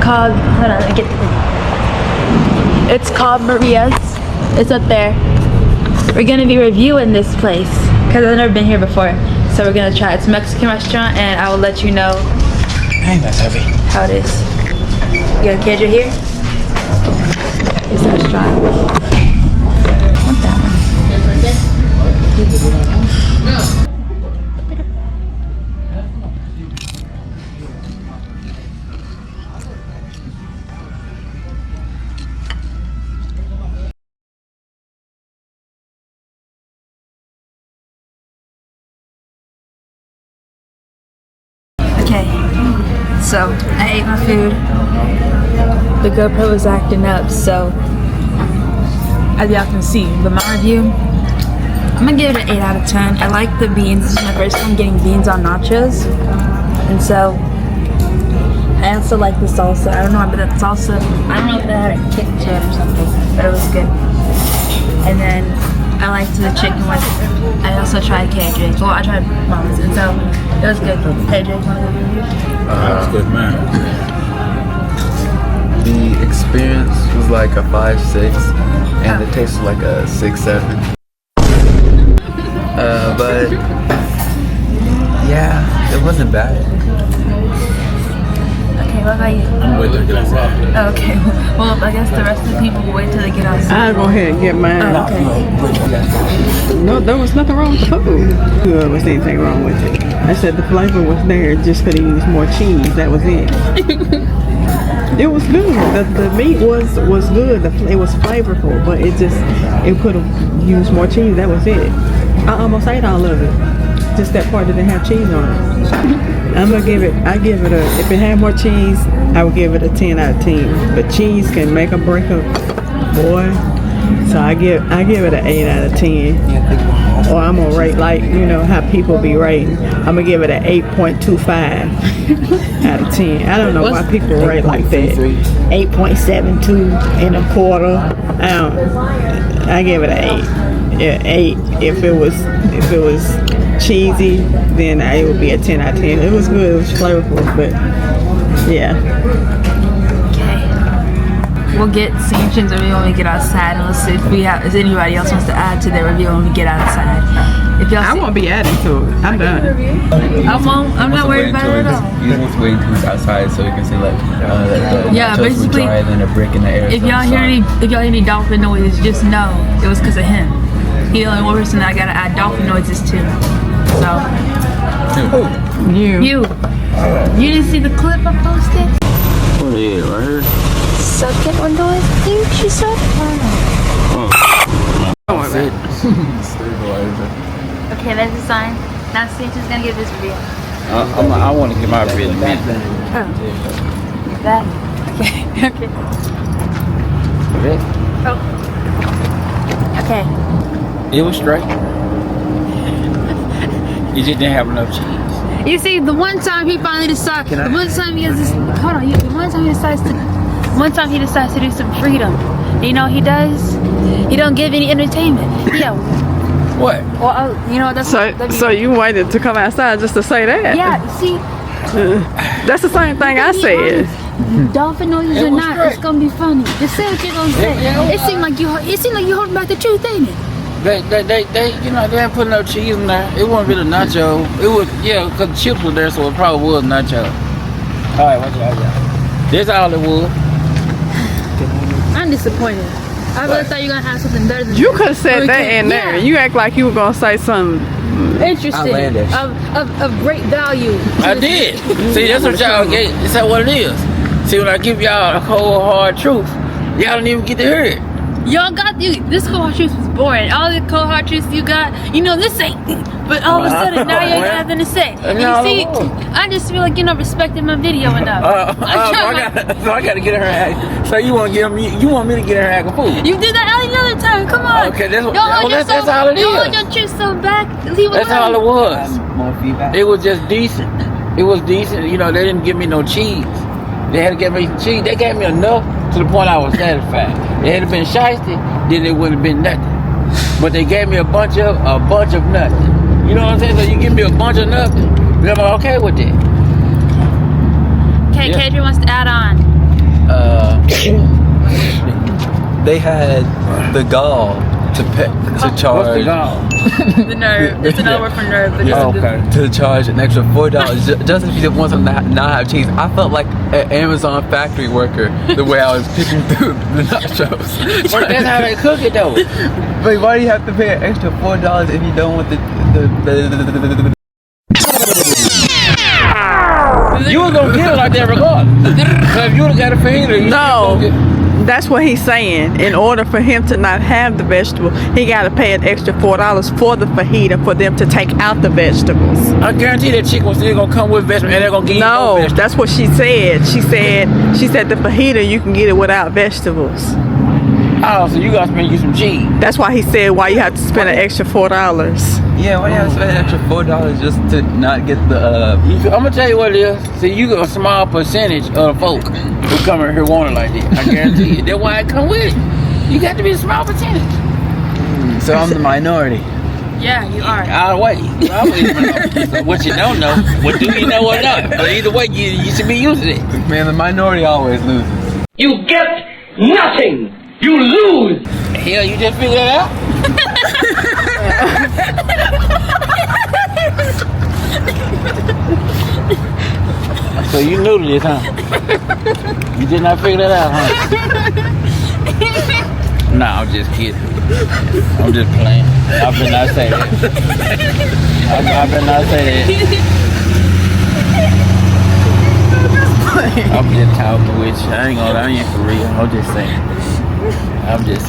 called, hold on, let me get the, it's called Maria's. It's up there. We're gonna be reviewing this place because I've never been here before. So we're gonna try it. It's a Mexican restaurant and I will let you know. Dang, that's heavy. How it is. You got a cadre here? It's the restaurant. I want that one. Okay, so I ate my food. The GoPro was acting up, so as y'all can see, but my review, I'm gonna give it an 8 out of 10. I like the beans. This is my first time getting beans on nachos, and so I also like the salsa. I don't know, but that salsa, I don't know if that had a kick to it or something, but it was good. And then I liked the chicken with. I also tried KJ. Well, I tried Mama's, and so it was good. KJ, That was good, man. The experience was like a 5-6, and the taste was like a 6-7. But yeah, it wasn't bad. Okay, what about you? I'm waiting to get outside. Oh, okay. Well, I guess the rest of the people will wait till they get outside. I'll go ahead and get mine. Oh, okay. No, there was nothing wrong with the food. There was anything wrong with it. I said the flavor was there, just could have used more cheese. That was it. It was good. The meat was good. It was flavorful, but it could have used more cheese. That was it. I almost ate all of it. Just that part that didn't have cheese on it. I give it a, if it had more cheese, I would give it a 10 out of 10. But cheese can make a break up, boy. So I give it an 8 out of 10. Or I'm gonna rate like, you know, how people be rating. I'm gonna give it an 8.25 out of 10. I don't know why people rate like that. 8.72 and a quarter. I give it an 8. Yeah, 8. If it was cheesy, then it would be a 10 out of 10. It was good. It was flavorful, but yeah. We'll get Sanction's review when we get outside, and let's see if anybody else wants to add to their review when we get outside. If y'all I won't be adding to it. I'm done. I'm not worried about it at all. You just wait until it's outside so you can see like yeah, basically, dry, then a brick in the air. If y'all hear any dolphin noises, just know it was because of him. He's the only one person that I gotta add dolphin noises to. So you didn't see the clip I posted? What is it, right here? Second one noise, I think she said. Okay, there's a sign. Now Sanction's gonna give his review. I want to get my review in a minute. Oh. Is that? Okay. Okay. Oh. Okay. It was straight. You just didn't have enough cheese. You see, the one time he finally decides, the one time he has this, hold on, one time he decides to do some freedom. You know what he does? He don't give any entertainment. Yeah. What? Well, you know, that's So you waited to come outside just to say that? Yeah, see. That's the same thing I said. Dolphin noises or not, it's gonna be funny. Just say what you're gonna say. It seemed like you holding back the truth, ain't it? They, you know, they didn't put no cheese in there. It wasn't really nacho. It was, yeah, because the chips were there, so it probably was nacho. All right, watch out, y'all. That's all it was. I'm disappointed. I really thought you were gonna have something better than You could have said that in there. Yeah. You act like you were gonna say something Interesting. Of great value. I did. See, that's what y'all get. That's what it is. See, when I give y'all a cold, hard truth, y'all don't even get to hear it. Y'all got this cold hard truth was boring. All the cold hard truths you got, you know, this ain't. But all of a sudden now you ain't having to say. And you see, I just feel like you're not respecting my video enough. So I gotta get her act. So you want me to get her act of food? You did that another time. Come on. Okay, that's all it is. Don't hold your truth so back. That's all it was. It was just decent. It was decent. You know, they didn't give me no cheese. They had to give me cheese. They gave me enough to the point I was satisfied. It had been shiesty, then it wouldn't have been nothing. But they gave me a bunch of nothing. You know what I'm saying? So you give me a bunch of nothing, then I'm okay with it. Okay, Yeah. Keri wants to add on. they had the gall to charge. What's the gall? The nerve. It's another word for nerve, but Oh, it's okay. To charge an extra $4 just if you didn't want them to not have cheese. I felt like an Amazon factory worker the way I was picking through the nachos. Well, that's how they cook it though. But why do you have to pay an extra $4 if you don't want the You was gonna get it like that regardless. So if you would've got a fajita, you No. still gonna That's what he's saying. In order for him to not have the vegetable, he got to pay an extra $4 for the fajita for them to take out the vegetables. get. I guarantee that chicken was still gonna come with vegetables and they're gonna give you no No, vegetables. that's what she said. She said the fajita you can get it without vegetables. Oh, so you gotta spend you some cheese. That's why he said why you have to spend an extra $4. Yeah, why do you have to spend an extra $4 just to not get the I'm gonna tell you what it is. See, you got a small percentage of the folk who come in here want it like that. I guarantee you. That's why I come with it. You got to be a small percentage. so I'm the minority. Yeah, you are. All the way. You always know. What you don't know, what do you know or not? But either way, you should be using it. Man, the minority always loses. You get nothing. You lose. Hell, you just figured that out? So you knew this, huh? You did not figure that out, huh? Nah, I'm just kidding. I'm just playing. I better not say that. I better not say that. I'm just talking with you. I ain't for real. I'm just saying.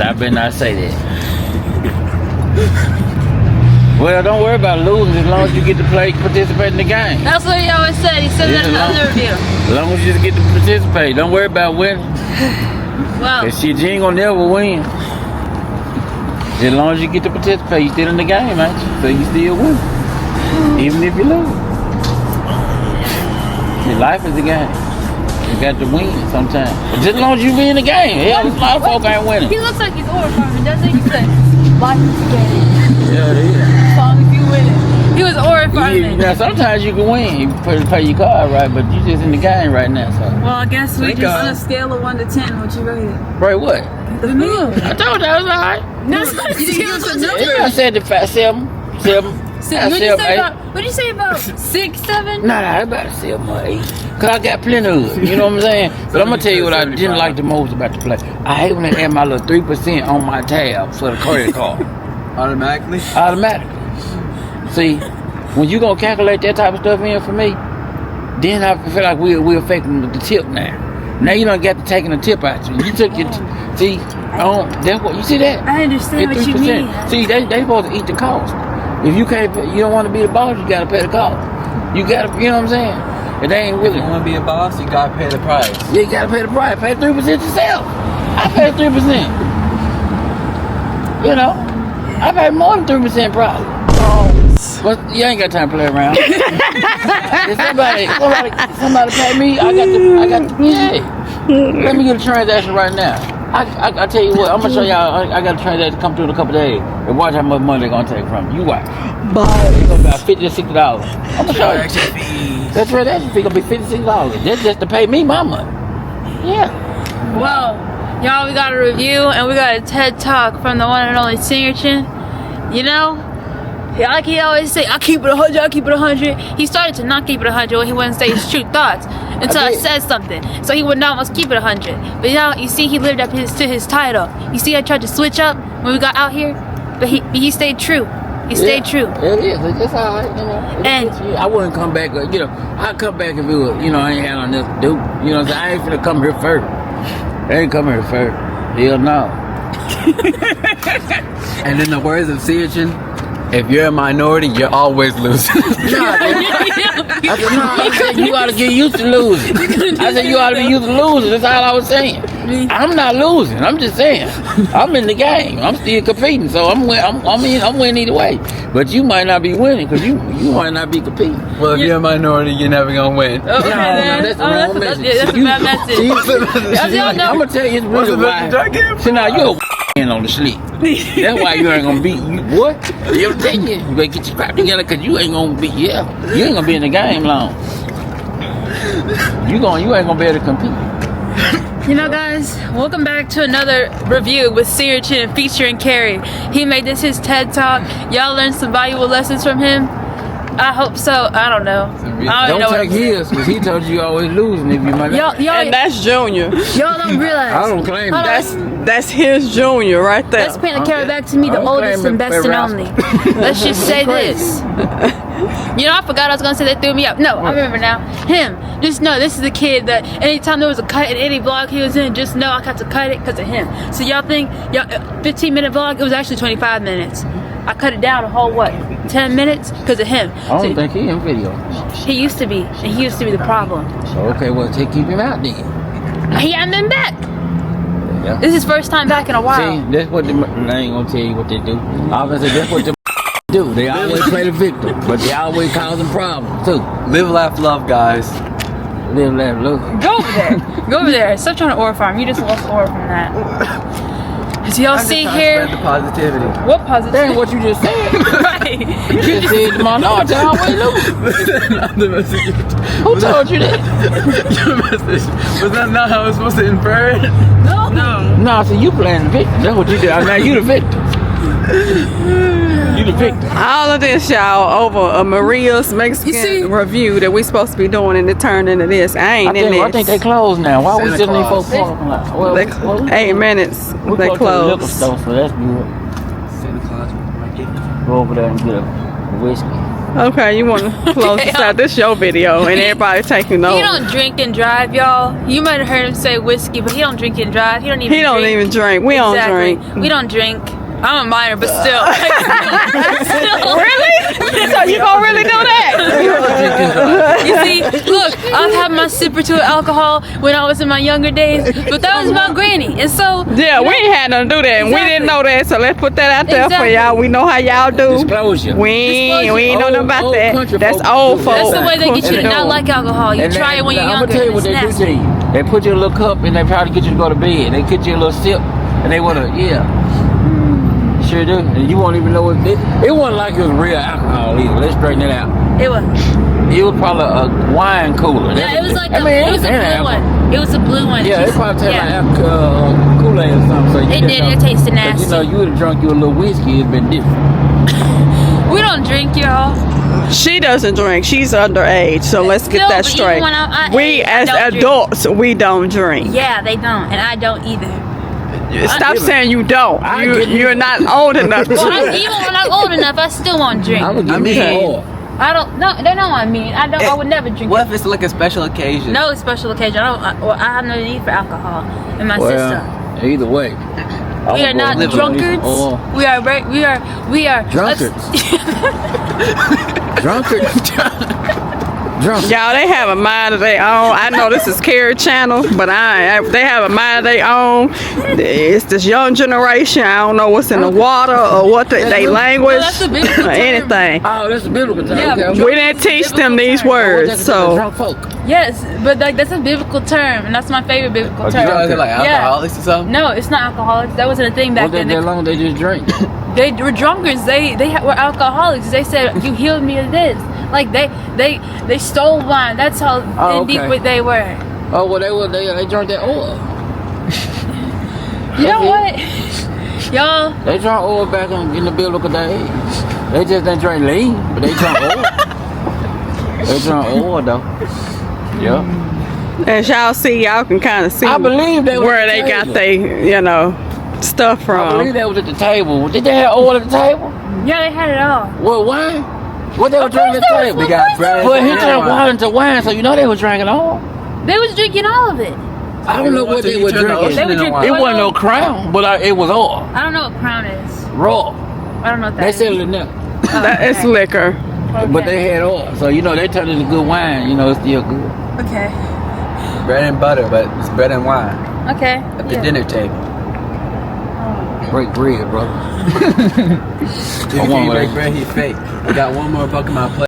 I better not say that. Well, don't worry about losing as long as you get to participate in the game. That's what he always said. He said that in the other review. As long as you just get to participate. Don't worry about winning. Well, Cause shit, you ain't gonna never win. As long as you get to participate, you still in the game, ain't you? So you still win. Even if you lose. See, life is a game. You got to win sometimes. But just as long as you be in the game. Hell, a lot of folk ain't winning. he looks like he's horrifying, doesn't he? He said, life is a game. Yeah, it is. As long as you win it. He was horrifying. Now sometimes you can win. You pay your card right, but you just in the game right now. So Well, I guess we Thank just God. on a scale of 1 to 10, what you rate it? right, what? The food. I told you I was alright. That's not a scale of Yeah, I said the 7. What did you say about 6, 7? Nah, about a 7 or 8. Cause I got plenty of it. You know what I'm saying? But I'm gonna tell you what I didn't like the most about the play. I hate when they add my little 3% on my tab for the credit card. Automatically? Automatically. See, when you gonna calculate that type of stuff in for me, then I feel like we're affecting the tip now. Now you done got to taking the tip out. You took your see, that's what you see that? I understand At what you mean. See, they supposed to eat the cost. If you can't, you don't want to be the boss, you gotta pay the cost. You gotta, you know what I'm saying? And they ain't really. You want to be a boss, you got to pay the price. Yeah, you gotta pay the price. Pay 3% yourself. I pay 3%. You know, I pay more than 3% probably. But you ain't got time to play around. If somebody pay me, I got yeah. Let me get a transaction right now. I tell you what, I'm gonna show y'all. I got a transaction come through in a couple days, and watch how much money they're gonna take from you. You watch. It's gonna be about $50 to $60. I'm gonna show you. That's right. That's gonna be $50 to $60. That's just to pay me my money. Yeah. Well, y'all, we got a review and we got a TED Talk from the one and only Singer Chin. You know, like he always say, I keep it 100, I keep it 100. He started to not keep it 100 when he wouldn't say his true thoughts until I said something. So he would not almost keep it 100. But now you see, he lived up to his title. You see, I tried to switch up when we got out here, but he stayed true. He stayed true. It is. It's just all right, you know. And I wouldn't come back, you know. I'd come back if it was, you know, I ain't had on this dude. You know what I'm saying? I ain't finna come here first. I ain't come here first. Hell no. And in the words of Seachin, if you're a minority, you're always losing. I said you ought to get used to losing. I said you ought to be used to losing. That's all I was saying. I'm not losing. I'm just saying. I'm in the game. I'm still competing. So I'm winning either way. But you might not be winning because you might not be competing. Well, if you're a minority, you're never gonna win. okay, man. That's the wrong message. That's a bad message. I'm gonna tell you it's really why. See now you're on the sleep. That's why you ain't gonna beat you. What? I'm telling you, you better get your crap together because you ain't gonna be. Yeah, you ain't gonna be in the game long. You ain't gonna be able to compete. You know, guys, welcome back to another review with Senior Chin featuring Keri. He made this his TED Talk. Y'all learned some valuable lessons from him. I hope so. I don't know. I don't know. Don't take his, because he told you always losing if you might not. And that's Junior. Y'all don't realize. I don't claim That's his Junior right there. Let's paint the Keri back to me, the oldest and best and only. Let's just say this. You know, I forgot I was gonna say they threw me up. No, I remember now. Him. Just know this is the kid that anytime there was a cut in any vlog he was in, just know I got to cut it because of him. So y'all think, 15-minute vlog, it was actually 25 minutes. I cut it down a whole, 10 minutes because of him. I don't think he in video. He used to be, and he used to be the problem. So, okay, well, keep him out then. He hadn't been back. Yeah. This is his first time back in a while. See, that's what I ain't gonna tell you what they do. Obviously, that's what the do. They always play the victim, but they always causing problems too. Live, laugh, love, guys. Live, laugh, look. Go over there. Go over there. Stop trying to aura farm. You just lost aura from that. So y'all see here. Spread the positivity. What positive? That ain't what you just said. Right. You just said the minority always lose. The message. Who told you that? Your message. Was that not how it was supposed to infer it? No. Nah, see, you playing the victim. That's what you did. Now you the victim. You the victim. All of this, y'all, over a Maria's Mexican review that we supposed to be doing, and it turned into this. I think they closed now. Why we still in folks? 8 minutes. They closed. So that's good. Go over there and get a whiskey. Okay, you want to close this out? This your video, and everybody taking notes. He don't drink and drive, y'all. You might have heard him say whiskey, but he don't drink and drive. He don't even drink. We don't drink. We don't drink. I'm a minor, but still. Really? So you gonna really do that? You see, look, I've had my sip or two of alcohol when I was in my younger days, but that was my granny, and so. Yeah, we ain't had nothing to do that, and we didn't know that, so let's put that out there for y'all. We know how y'all do. Disclosure. We ain't know nothing about that. That's old folks. That's the way they get you to not like alcohol. You try it when you're younger. I'm gonna tell you what they do to you. They put you in a little cup and they try to get you to go to bed. They get you a little sip and they wanna, Sure do. And you won't even know what it wasn't like it was real alcohol either. Let's straighten it out. It was. It was probably a wine cooler. Yeah, it was like it was a blue one. It was a blue one. Yeah, it probably tasted like Kool-Aid or something. So it did. It tasted nasty. You know, you would have drunk you a little whiskey. It'd been different. We don't drink, y'all. She doesn't drink. She's underage, so let's get that straight. We as adults, we don't drink. Yeah, they don't, and I don't either. Stop saying you don't. You're not old enough to. Well, even when I'm old enough, I still won't drink. I don't. No, they know what I mean. I would never drink. What if it's like a special occasion? No special occasion. I have no need for alcohol in my system. Either way. We are not drunkards. We are drunkards. Drunk. Y'all, they have a mind of their own. I know this is Keri channel, but they have a mind of their own. It's this young generation. I don't know what's in the water or what they language or anything. Oh, that's a biblical term. Yeah, okay. We didn't teach them these words, so. Drunk folk. Yes, but that's a biblical term, and that's my favorite biblical term. You guys like alcoholics or something? No, it's not alcoholics. That wasn't a thing back then. That long they just drink. They were drunkards. They were alcoholics. They said, "You healed me of this." Like they stole wine. That's how deep they were. Oh well, they drank that oil. You know what, y'all? They drank oil back in the biblical days. They just didn't drink lean, but they drank oil. They drank oil though. Yeah. As y'all see, y'all can kind of see. I believe they where they got their stuff from. I believe that was at the table. Did they have oil at the table? Yeah, they had it all. Well, wine? What they were drinking at the table? They got bread. Well, he turned water into wine, so you know they was drinking all. They was drinking all of it. I don't know what they were drinking. They were drinking it wasn't no Crown, but it was oil. I don't know what Crown is. Raw. I don't know what that is. They sell it now. It's liquor. Okay. But they had oil, so you know they turned into good wine. You know it's still good. Okay. Bread and butter, but it's bread and wine Okay. at the dinner table. Break bread, brother. If you can't break bread, he fake. We got one more Pokemon play.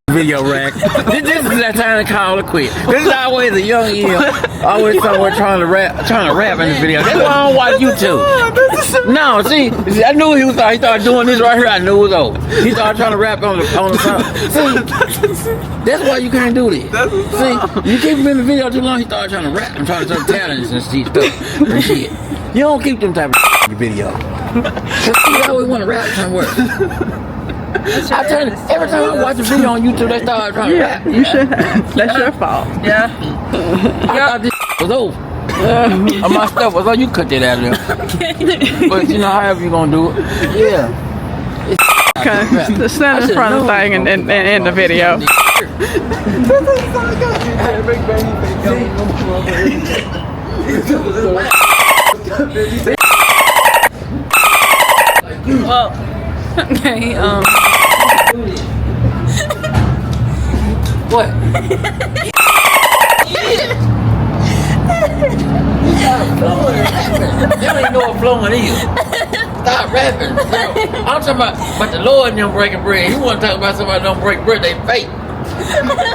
Video rack. This is that time to call it quit. This is always a young always somewhere trying to rap in this video. That's why I don't watch YouTube. No, see, I knew he started doing this right here. I knew it was over. He started trying to rap on the song. See, that's why you can't do this. See, you keep him in the video too long, he started trying to rap and trying to show talents and shit. You don't keep them type of in the video. Cause he always want to rap somewhere. Every time I watch a video on YouTube, they start trying to rap. You should have. That's your fault. Yeah. I thought this was over. My stuff was like, you cut that out of there. But you know, however you gonna do it. Yeah. Okay, stand in front of the thing and end the video. Well, okay, What? You don't even know what flowing is. Stop rapping. I'm talking about the Lord and them breaking bread. You want to talk about somebody don't break bread, they fake.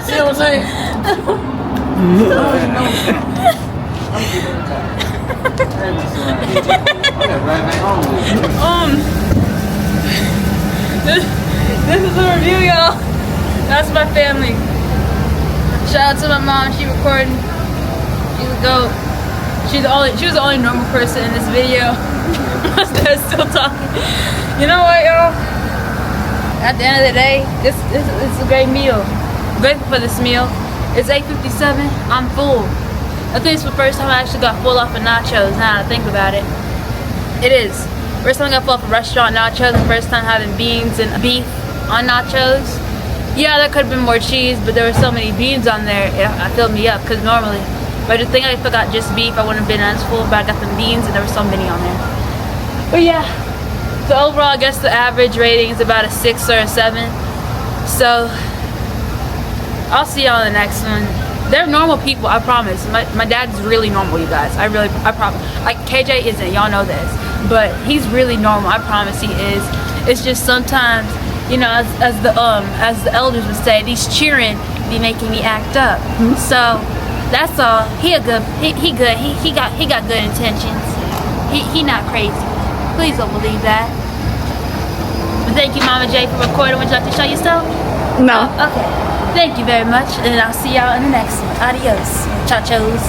See what I'm saying? this is a review, y'all. That's my family. Shout out to my mom. She recording. She's a goat. She was the only normal person in this video. My dad's still talking. You know what, y'all? At the end of the day, this is a great meal. I'm grateful for this meal. It's 8:57. I'm full. I think it's the first time I actually got full off of nachos. Now that I think about it, it is. First time I got full off of restaurant nachos. And first time having beans and beef on nachos. Yeah, there could have been more cheese, but there were so many beans on there. It filled me up because normally. But I think if I got just beef, I wouldn't have been as full, but I got the beans and there were so many on there. But yeah, so overall, I guess the average rating is about a 6 or a 7. So, I'll see y'all in the next one. They're normal people, I promise. My dad's really normal, you guys. I promise. Like, KJ isn't, y'all know this. But he's really normal, I promise he is. It's just sometimes, you know, as the elders would say, these cheering be making me act up. So, that's all. He good. He good. He got good intentions. He not crazy. Please don't believe that. But thank you, Mama J, for recording. Would you like to show yourself? No. Okay. Thank you very much, and I'll see y'all in the next one. Adios, chachos.